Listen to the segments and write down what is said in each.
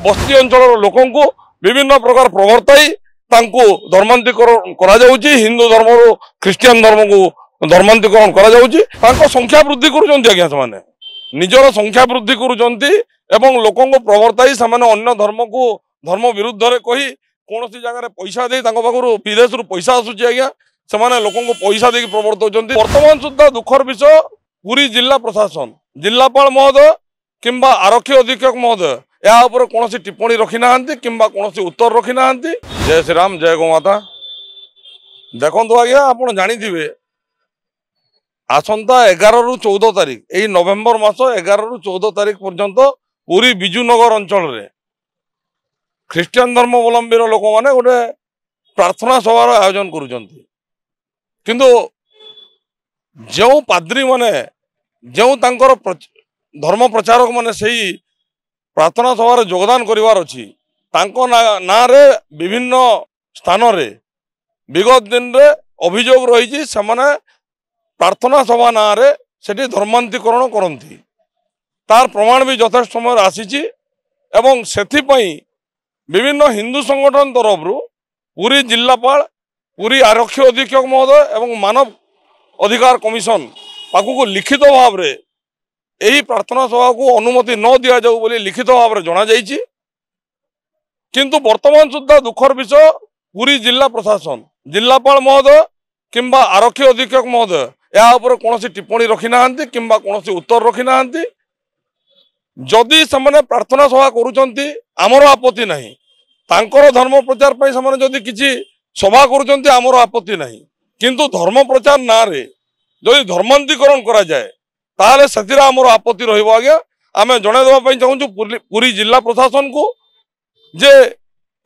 बस्ती अंचल लोक विभिन्न प्रकार प्रवर्ताई धर्मांतरीकरण करा हिंदू धर्म ख्रीस्टियन धर्म को धर्मांतरीकरण करा संख्या वृद्धि कर निजर संख्या वृद्धि कर लोक प्रवर्ताई से अन्य धर्म को धर्म विरुद्ध रे कही कौन सी जगह पैसा दे विदेश पैसा आसूची आज्ञा से लोक पैसा दे प्रवर्तन वर्तमान सुधा दुखर विषय पुरी जिला प्रशासन जिलापाल महोदय किंबा आरक्षी अधीक्षक महोदय या कौन टिप्पणी रखी ना कि कौन उत्तर रखी ना। जय श्री राम जय गौमाता। देखो आज्ञा आप जानी आसंता 11 रु 14 तारीख यही नवेम्बर मास 11 रु 14 तारीख पर्यंत पूरी विजुनगर अंचल रे ख्रीस्टियन धर्मावलंबी लोक मैंने गोटे प्रार्थना सभार आयोजन करुँच जो पाद्री माने जो धर्म प्रचारक माने सही प्रार्थना सभार योगदान करिवार अछि ना रे विभिन्न स्थान रे विगत दिन रे अभियोग रही से प्रार्थना सभा ना रे सेठी धर्मांतरीकरण करती तार प्रमाण भी यथेष्ट समय आसी एवं सेथिपई विभिन्न हिंदू संगठन तरफ पुरी जिलापाल पुरी आरक्षी अधीक्षक महोदय एवं मानव अधिकार कमिशन पाखु लिखित भाव रे यही प्रार्थना सभा को अनुमति न दि जाऊ बोली लिखित भाव में जना जाइछि किंतु वर्तमान सुधा दुखर विषय पुरी जिला प्रशासन जिलापाल महोदय किंबा आरक्षी अधीक्षक महोदय या कौन टिप्पणी रखी ना कि कौन उत्तर रखी ना जदि से प्रार्थना सभा करुँच आमर आपत्ति नहीं तांकर धर्म प्रचार पर से जदि किसी सभा करुँच आमर आपत्ति नहीं किंतु धर्म प्रचार ना रे जदि धर्मांतरीकरण करा जाए ताहले से आमर आपत्ति रहिबो आज्ञा आमे जणाइदेबा चाहूँ पुरी जिला प्रशासन को जे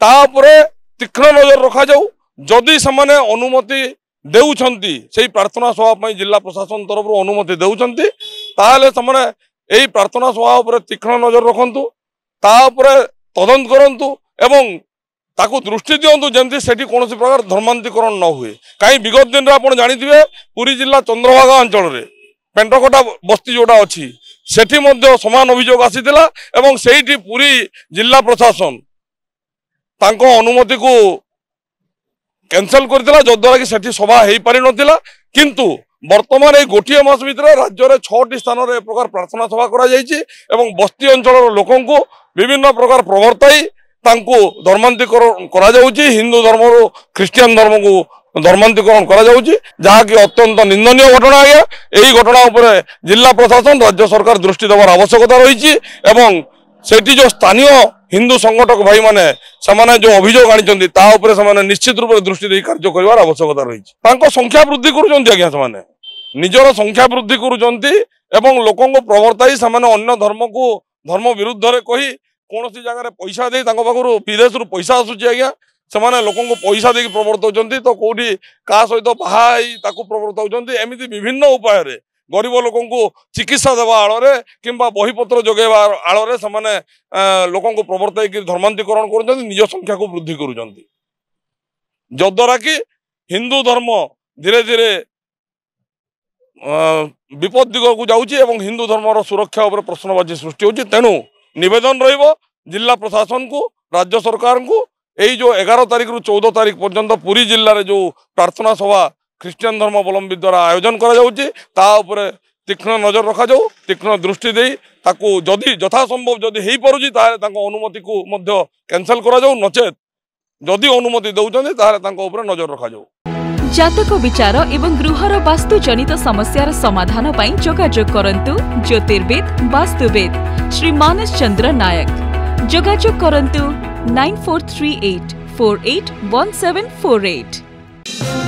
ता उपरे तीक्ष्ण नजर रखा जाऊ जदि से अनुमति देउछंती सेही प्रार्थना सभा जिला प्रशासन तरफ अनुमति देउछंती ताहले से यही प्रार्थना सभा उपरे तीक्ष्ण नजर रखंतु ता उपरे तदंत करंतु एवं ताकू दृष्टि दिंतु जमती से कौन प्रकार धर्मांतरीकरण न हुए कहीं विगत दिन में आप जानी पुरी जिला चंद्रभागा अंचल रे पेंटकटा बस्ती जोड़ा अच्छी सेठी मध्य समान अभियोग आसीथिला एवं सेठी पुरी जिला प्रशासन तांको अनुमति को कैंसल करथिला जद्वारा कि सेठी सभा हेई पारि नथिला किंतु वर्तमान ये गोटे मास भितर राज्य में 6टी स्थान में प्रकार प्रार्थना सभा करा जायछि एवं बस्ती अंचल लोक विभिन्न प्रकार प्रवर्ताई धर्मांतरीकरण करा हिंदू धर्म ख्रीस्टियन धर्म को धर्मांतरीकरण करा जहाँकि अत्यंत निंदनीय घटना आज्ञा यही घटना उपर जिला प्रशासन राज्य सरकार दृष्टि देवार आवश्यकता रही एवं सेठी जो स्थानीय हिंदू संगठक भाई माने समाने जो अभियोग आनी से निश्चित रूप से दृष्टि दे कार्य कर आवश्यकता रही संख्या वृद्धि कर निजर संख्या वृद्धि कर लोक प्रवर्ताई से अन्य धर्म को धर्म विरुद्ध रे कही कौन सी जगह पैसा दे विदेश पैसा आसूची आज्ञा से लोक पैसा दे प्रवर्तन तो कौटी क्या सहित बाहाई प्रवर्तन एमती विभिन्न उपाय गरीब लोक चिकित्सा देवा आड़ कि बहीपत्र जोगेवा आड़ से लोक प्रवर्तक धर्मांतरीकरण कर निज संख्या को वृद्धि करद्वारा कि हिंदू धर्म धीरे धीरे विपद दिग को जाऊँगी हिंदू धर्म सुरक्षा उपर प्रश्नवाची सृष्टि होती तेणु निवेदन रहिबो जिला प्रशासन को राज्य सरकार को यही जो 11 तारीख रु 14 तारीख पर्यंत पुरी जिले में जो प्रार्थना सभा ख्रीस्टियन धर्मावलंबी द्वारा आयोजन करा तीक्ष्ण नजर रखा जाऊ तीक्ष्ण दृष्टि दे जदि यथा संभव जदि हो पारुची अनुमति को मध्य कैंसल करा जाऊ नचेत जदि अनुमति दउछन्ति ताहले नजर रखा जाऊ। जातक विचार एवं गृहर वास्तु जनित समस्यार समाधान पाई जोगाजोग करंतु ज्योतिर्विद वास्तुविद श्री मानस चंद्र नायक जोगाजोग करंतु 9438481748।